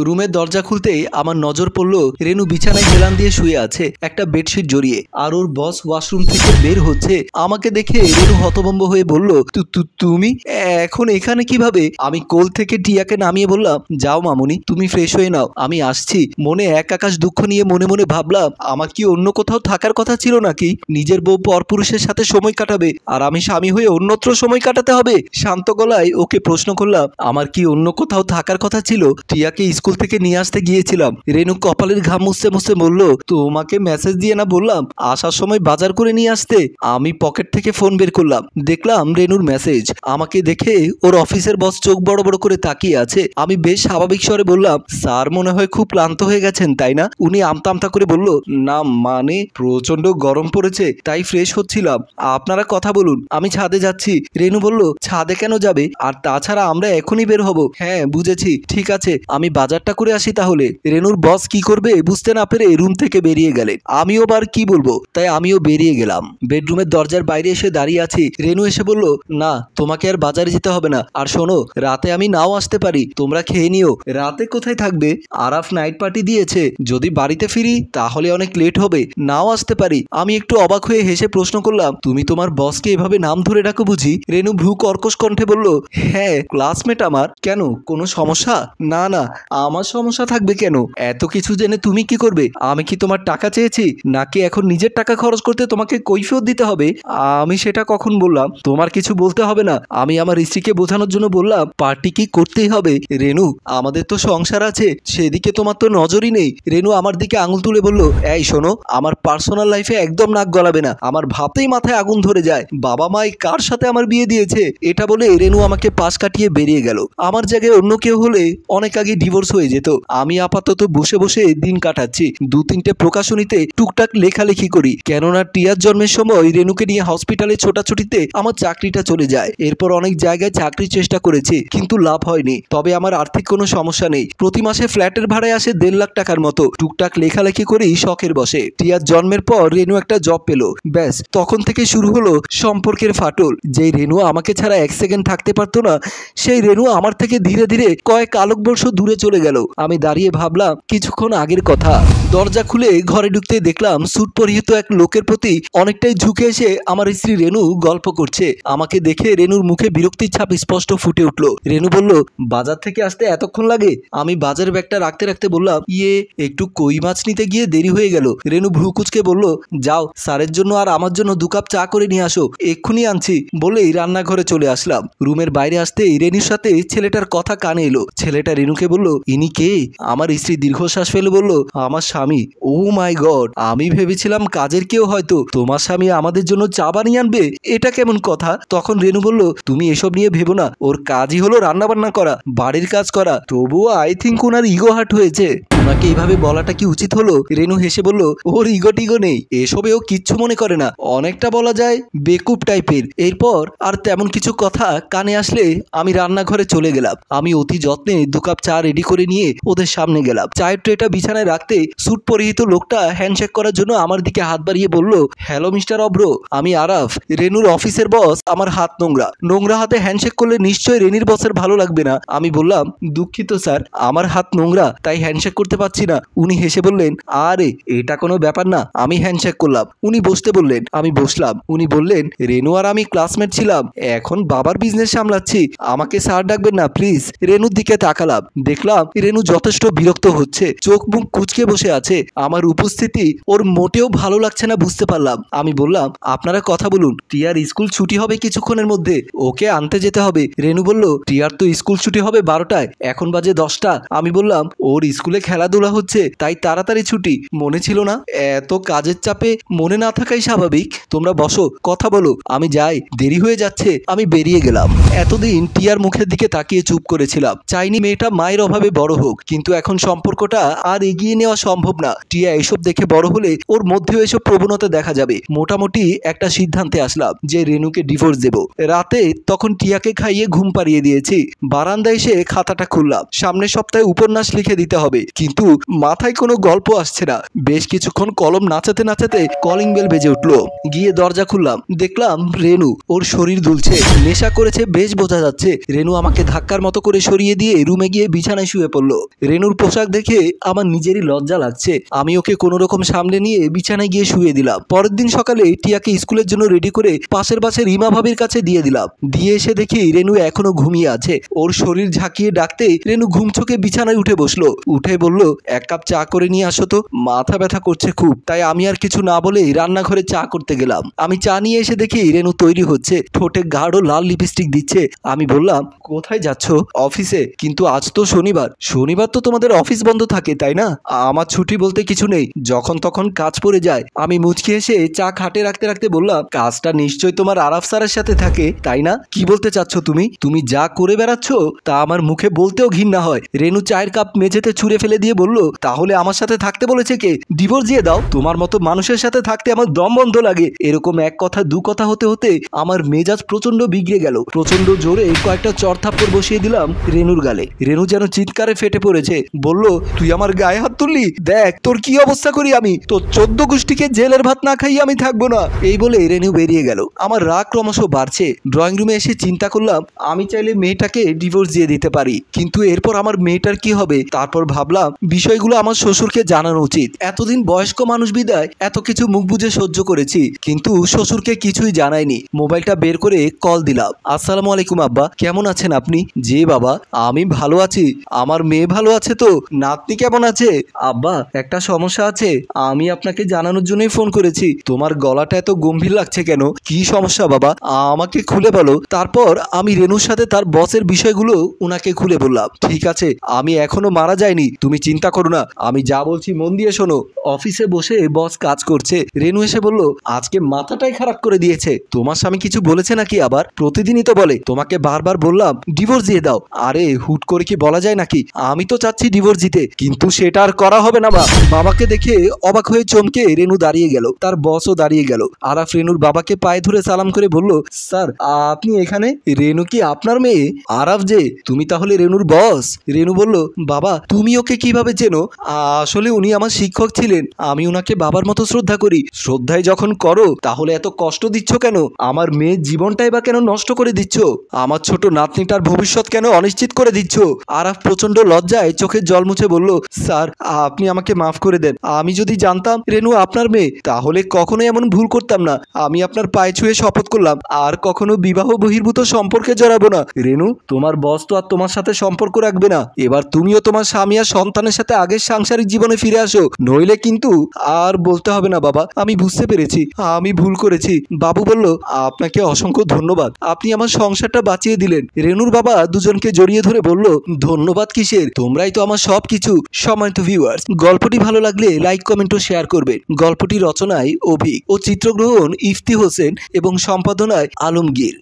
রুমের দরজা খুলতেই আমার নজর পড়ল রেনু বিছানায় হেলান দিয়ে শুয়ে আছে একটা বেডশিট জড়িয়ে, আর ওর বস ওয়াশরুম থেকে বের হচ্ছে। আমাকে দেখে রেনু হতভম্ব হয়ে বলল, তুমি এখন এখানে কিভাবে? আমি কোল থেকে টিয়াকে নামিয়ে বললাম, যাও মামুনি, তুমি ফ্রেশ হয়ে নাও, আমি আসছি। মনে এক আকাশ দুঃখ নিয়ে মনে মনে ভাবলাম, আমার কি অন্য কোথাও থাকার কথা ছিল নাকি? নিজের বউ পরপুরুষের সাথে সময় কাটাবে আর আমি স্বামী হয়ে অন্যত্র সময় কাটাতে হবে? শান্ত গলায় ওকে প্রশ্ন করলাম, আমার কি অন্য কোথাও থাকার কথা ছিল? টিয়াকে স্কুল থেকে নিয়ে আসতে গিয়েছিলাম। রেনু কপালের ঘাম মুছতে মুছতে বলল, তোমাকে মেসেজ দিয়ে না বললাম আসার সময় বাজার করে নিয়ে আসতে? আমি পকেট থেকে ফোন বের করলাম, দেখলাম রেনুর মেসেজ। আমাকে দেখে ওর অফিসের বস চোখ বড় বড় করে তাকিয়ে আছে। আমি বেশ স্বাভাবিক স্বরে বললাম, স্যার মনে হয় খুব ক্লান্ত হয়ে গেছেন তাই না? উনি আমতা আমতা করে বলল, না মানে প্রচন্ড গরম পড়েছে তাই ফ্রেশ হচ্ছিলাম। আপনারা কথা বলুন, আমি ছাদে যাচ্ছি। রেনু বলল, ছাদে কেন যাবে? আর তাছাড়া আমরা এখনই বের হব। হ্যাঁ বুঝেছি, ঠিক আছে, আমি বাজারটা করে আসি তাহলে। রেনুর বস কি করবে বুঝতে না পেরে রুম থেকে বেরিয়ে গেলেন। আমিও বার কি বলবো, তাই আমিও বেরিয়ে গেলাম। বেডরুমের দরজার বাইরে এসে দাঁড়িয়ে আছি। রেনু এসে বলল, না তোমাকে আর বাজারে যেতে হবে না। আর শোনো, রাতে আমি নাও আসতে পারি, তোমরা খেয়ে নিও। রাতে কোথায় থাকবে? আরাফ নাইট পার্টি দিয়েছে, যদি বাড়িতে ফিরি তাহলে অনেক লেট হবে, নাও আসতে পারি। আমি একটু অবাক হয়ে হেসে প্রশ্ন করলাম, তুমি তোমার বসকে এভাবে নাম ধরে ডাকো বুঝি? রেনু ভ্রু কর্কশ কণ্ঠে বলল, হ্যাঁ ক্লাসমেট আমার। কেন, কোনো সমস্যা? না না, আমার সমস্যা থাকবে কেন? এত কিছু জেনে তুমি কি করবে? আমি কি তোমার টাকা চেয়েছি নাকি এখন নিজের টাকা খরচ করতে তোমাকে কৈফিয়ত দিতে হবে? আমি সেটা কখন বললাম? তোমার কিছু বলতে হবে না। আমি আমার স্ত্রীকে বোঝানোর জন্য বললাম, পার্টি কি করতেই হবে? রেনু, আমাদের তো সংসার আছে, সেদিকে তোমার তো নজরই নেই। রেনু আমার দিকে আঙুল তুলে বলল, এই শোনো, আমার পার্সোনাল লাইফে একদম নাক গলাবে না। আমার ভাবতেই মাথায় আগুন ধরে যায়, বাবা মাই কার সাথে আমার বিয়ে দিয়েছে। এটা বলে রেনু আমাকে পাশ কাটিয়ে বেরিয়ে গেল। আমার জায়গায় অন্য কেউ হলে অনেক আগে ডিভোর্স হয়ে যেত। আমি আপাতত বসে বসে দিন কাটাচ্ছি। 2-3টে প্রকাশনীতে টুকটাক লেখালেখি করি, কেননা টিয়ার জন্মের সময় রেনুকে নিয়ে হসপিটালে ছোটাছুটিতে আমার চাকরিটা চলে যায়। এরপর অনেক জায়গায় চাকরির চেষ্টা করেছি, কিন্তু লাভ হয়নি। তবে আমার আর্থিক কোনো সমস্যা নেই। প্রতি মাসে ফ্ল্যাটের ভাড়ায় আসে 1.5 লাখ টাকার মতো। টুকটাক লেখালেখি করি শখের বসে। টিয়ার জন্মের পর রেনু একটা জব পেল। ব্যাস, তখন থেকে শুরু হলো সম্পর্কের ফাটল। যেই রেনু আমাকে ছাড়া 1 সেকেন্ড থাকতে পারতো না, সেই রেনু আমার থেকে ধীরে ধীরে কয়েক আলোকবর্ষ দূরে চলে গেল। আমি দাঁড়িয়ে ভাবলাম কিছুক্ষণ আগের কথা। দরজা খুলে ঘরে ঢুকতে দেখলাম স্যুট পরিহিত এক লোকের প্রতি অনেকটাই ঝুঁকে এসে আমার স্ত্রী রেনু গল্প করছে। আমাকে দেখে রেনুর মুখে বিরক্তির ছাপ স্পষ্ট ফুটে উঠল। রেনু বলল, বাজার থেকে আসতে এতক্ষণ লাগে? আমি বাজার ব্যাগটা রাখতে রাখতে বললাম, একটু কই মাছ নিতে গিয়ে দেরি হয়ে গেল। রেনু ভ্রু কুচকে বলল, যাও স্যারের জন্য আর আমার জন্য 2 কাপ চা করে নিয়ে আসো, এক্ষুনি আনছি। বলেই রান্নাঘরে চলে আসলাম। রুমের বাইরে আসতেই রেনুর সাথে ছেলেটার কথা কানে এলো। ছেলেটা রেনুকে বলল, ইনি কে? আমার স্ত্রী দীর্ঘশ্বাস ফেলে বলল, আমার স্বামী। ও মাই গড, আমি ভেবেছিলাম কাজের কেউ হয়তো। তোমার স্বামী আমাদের জন্য চা বানিয়ে আনবে, এটা কেমন কথা? তখন রেনু বলল, তুমি এসব নিয়ে ভেবো না, ওর কাজই হলো রান্না বান্না করা, বাড়ির কাজ করা। তবুও I think owner ego hurt হয়েছে। ওনাকে এইভাবে বলাটা কি উচিত হলো? রেনু হেসে বলল, ওর ইগো টিগো নেই, এসবে ও কিচ্ছু মনে করে না, অনেকটা বলা যায় বেকুব টাইপের। এরপর আর তেমন কিছু কথা কানে আসলে আমি রান্নাঘরে চলে গেলাম। আমি অতি যত্নে 2 কাপ চা রেডি করে নিয়ে ওদের সামনে গেলাম। চায়ের ট্রেটা বিছানায় রাখতে স্যুট পরিহিত লোকটা হ্যান্ডশেক করার জন্য আমার দিকে হাত বাড়িয়ে বলল, হ্যালো মিস্টার অব্র, আমি আরাফ, রেনুর অফিসের বস। আমার হাত নোংরা। নোংরা হাতে হ্যান্ডশেক করলে নিশ্চয়ই রেনির বসের ভালো লাগবে না। আমি বললাম, দুঃখিত স্যার, আমার হাত নোংরা তাই হ্যান্ডশেক করতে পারছি না। উনি হেসে বললেন, আরে এটা কোনো ব্যাপার না, আমি হ্যান্ডশেক করলাম। উনি বসতে বললেন, আমি বসলাম। উনি বললেন, রেনু আর আমি ক্লাসমেট ছিলাম, এখন বাবার বিজনেস সামলাচ্ছি, আমাকে স্যার ডাকবেন না প্লিজ। রেনুর দিকে তাকালাম, দেখলাম রেনু যথেষ্ট বিরক্ত হচ্ছে, চোখ মুখ কুঁচকে বসে আছে। আমার উপস্থিতি ওর মোটেও ভালো লাগছে না বুঝতে পারলাম। আমি বললাম, আপনারা কথা বলুন, টিয়ার স্কুল ছুটি হবে কিছুক্ষণের মধ্যে, ওকে আনতে যেতে হবে। রেনু বলল, টিয়ার তো স্কুল ছুটি হবে 12টায়, এখন বাজে 10টা। আমি বললাম, ওর স্কুলে খেলাধুলা হচ্ছে তাই তাড়াতাড়ি ছুটি, মনে ছিল না? এত কাজের চাপে মনে না থাকাই স্বাভাবিক। তোমরা বসো, কথা বলো, আমি যাই, দেরি হয়ে যাচ্ছে। আমি বেরিয়ে গেলাম। এতদিন টিয়ার মুখের দিকে তাকিয়ে চুপ করেছিলাম, চাইনি মেয়েটা মায়ের অভাবে বড় হোক, কিন্তু এখন সম্পর্কটা আর এগিয়ে নেওয়া সম্ভব না। টিয়া এসব দেখে বড় হলে ওর মধ্যেও এসব প্রবণতা দেখা যাবে। মোটামুটি একটা সিদ্ধান্তে আসলাম যে রেনুকে ডিভোর্স দেব। রাতে তখন টিয়াকে খাইয়ে ঘুম পাড়িয়ে দিয়েছি। বারান্দায় এসে খাতাটা খুললাম। সামনের সপ্তাহে উপন্যাস লিখে দিতে হবে, কিন্তু কিন্তু মাথায় কোনো গল্প আসছে না। বেশ কিছুক্ষণ কলম নাচাতে নাচাতে কলিং বেল বেজে উঠলো। গিয়ে দরজা খুললাম, দেখলাম রেনু। ওর শরীর দুলছে, নেশা করেছে বেশ বোঝা যাচ্ছে। রেনু আমাকে ধাক্কার মতো করে সরিয়ে দিয়ে রুমে গিয়ে বিছানায় শুয়ে পড়লো। রেনুর পোশাক দেখে আমার নিজেরই লজ্জা লাগছে। আমি ওকে কোনো রকম সামনে নিয়ে বিছানায় গিয়ে শুয়ে দিলাম। পরের দিন সকালে টিয়াকে স্কুলের জন্য রেডি করে পাশের বাসে রিমা ভাবির কাছে দিয়ে দিলাম। দিয়ে এসে দেখি রেনু এখনো ঘুমিয়ে আছে। ওর শরীর ঝাঁকিয়ে ডাকতে রেনু ঘুম চোখে বিছানায় উঠে বসলো। উঠে বলল, এক কাপ চা করে নিয়ে আসো তো, মাথা ব্যথা করছে খুব। তাই আমি আর কিছু না বলে রান্নাঘরে চা করতে গেলাম। আমি চা নিয়ে এসে দেখি রেনু তৈরি হচ্ছে, ঠোঁটে গাঢ় লাল লিপস্টিক দিচ্ছে। আমি বললাম, কোথায় যাচ্ছ? অফিসে। কিন্তু আজ তো শনিবার। শনিবার তো তোমাদের অফিস বন্ধ থাকে তাই না? আমার ছুটি বলতে কিছু নেই, যখন তখন কাজ পড়ে যায়। আমি মুচকি এসে চা খাটে রাখতে রাখতে বললাম, কাজটা নিশ্চয়ই তোমার আরাফ স্যারের সাথে থাকে তাই না? কি বলতে চাচ্ছ তুমি? তুমি যা করে বেড়াচ্ছ তা আমার মুখে বলতেও ঘৃণা হয়। রেনু চায়ের কাপ মেঝেতে ছুঁড়ে ফেলে দিয়ে বলল, তাহলে আমার সাথে থাকতে বলেছে কে? ডিভোর্স দিয়ে দাও। তোমার মতো মানুষের সাথে থাকতে আমার দম বন্ধ লাগে। এরকম এক কথা দু কথা হতে হতে আমার মেজাজ প্রচন্ড বিগড়ে গেল। প্রচন্ড জোরে কয়েকটা চড়থাপ্পড় বসিয়ে দিলাম রেনুর গালে। রেনু যেন চিৎকারে ফেটে পড়েছে। বলল, তুই আমার গায়ে হাত তুললি? দেখ তোর কি অবস্থা করি আমি। তো 14 গোষ্ঠীকে জেলের ভাত না খাইয়ে আমি থাকবো না। এই বলে রেনু বেরিয়ে গেল। আমার রাগ ক্রমশ বাড়ছে। ড্রয়িং রুমে এসে চিন্তা করলাম, আমি চাইলে মেয়েটাকে ডিভোর্স দিয়ে দিতে পারি, কিন্তু এরপর আমার মেয়েটার কি হবে? তারপর ভাবলাম বিষয়গুলো আমার শ্বশুরকে জানানো উচিত। এতদিন বয়স্ক মানুষ বিদায় এত কিছু মুখ বুঝে সহ্য করেছি, কিন্তু শ্বশুরকে কিছুই জানাইনি। মোবাইলটা বের করে কল দিলাম। আসসালামু আলাইকুম আব্বা, কেমন আছেন আপনি? জি বাবা, আমি ভালো আছি। আমার মেয়ে ভালো আছে তো? নাতনি কেমন আছে? আব্বা, একটা সমস্যা আছে, আমি আপনাকে জানানোর জন্যই ফোন করেছি। তোমার গলাটা এত গম্ভীর লাগছে কেন? কি সমস্যা বাবা, আমাকে খুলে বলো। তারপর আমি রেনুর সাথে তার বসের বিষয়গুলো উনাকে খুলে বললাম। ঠিক আছে, আমি এখনো মারা যাইনি, তুমি চিন্তা করো না। আমি যা বলছি মন দিয়ে শোনো। অফিসে বসে বস কাজ করছে। রেনু এসে বলল, আজকে মাথাটাই খারাপ করে দিয়েছে। তোমার স্বামী কিছু বলেছে নাকি? আবার প্রতিদিনই তো বলে। তোমাকে বারবার বললাম ডিভোর্স দিয়ে দাও। আরে হুট করে কি বলা যায় নাকি? আমি তো চাচ্ছি ডিভোর্স দিতে, কিন্তু সেটা আর করা হবে না। বাবাকে দেখে অবাক হয়ে চমকে রেনু দাঁড়িয়ে গেল। তার বসও দাঁড়িয়ে গেল। আরাফ রেনুর বাবাকে পায়ে ধরে সালাম করে বলল, স্যার আপনি এখানে? রেনু কি আপনার মেয়ে? আরাফ যে, তুমি তাহলে রেনুর বস? রেনু বলল, বাবা তুমি ওকে কিভাবে চেনো? আসলে উনি আমার শিক্ষক ছিলেন। আমি উনাকে বাবার মতো শ্রদ্ধা করি। শ্রদ্ধায় যখন করো তাহলে এত কষ্ট দিচ্ছ কেন? আমার মেয়ের জীবনটাই বা কেন নষ্ট করে দিচ্ছ? আমার ছোট নাতনিটার ভবিষ্যৎ কেন অনিশ্চিত করে দিচ্ছ? আরাফ প্রচন্ড লজ্জায় চোখের জল মুছে বলল, স্যার আপনি আমাকে মাফ করে দেন। আমি যদি জানতাম রেনু আপনার মেয়ে তাহলে কখনোই এমন ভুল করতাম না। আমি আপনার পায়ে ছুঁয়ে শপথ করলাম আর কখনো বিবাহ বহির্ভূত সম্পর্কে জড়াবো না। রেনু, তোমার বস তো আর তোমার সাথে সম্পর্ক রাখবে না। এবার তুমিও তোমার স্বামী আর সন্তানের সাথে আগের সাংসারিক জীবনে ফিরে আসো, নইলে কিন্তু আর বলতে হবে না। বাবা আমি বুঝতে পেরেছি, আমি ভুল করেছি। বাবু বলল, আপনাকে অসংখ্য ধন্যবাদ, আপনি আমার সংসারটা বাঁচিয়ে দিলেন। রেনুর বাবা দুজনকে জড়িয়ে ধরে বলল, ধন্যবাদ কিসের, তোমরাই তো আমার সব কিছু। সম্মানিত ভিউয়ার্স, গল্পটি ভালো লাগলে লাইক কমেন্ট ও শেয়ার করবেন। গল্পটি রচনায় অভিক ও চিত্রগ্রহণ ইফতি হোসেন এবং সম্পাদনায় আলমগীর।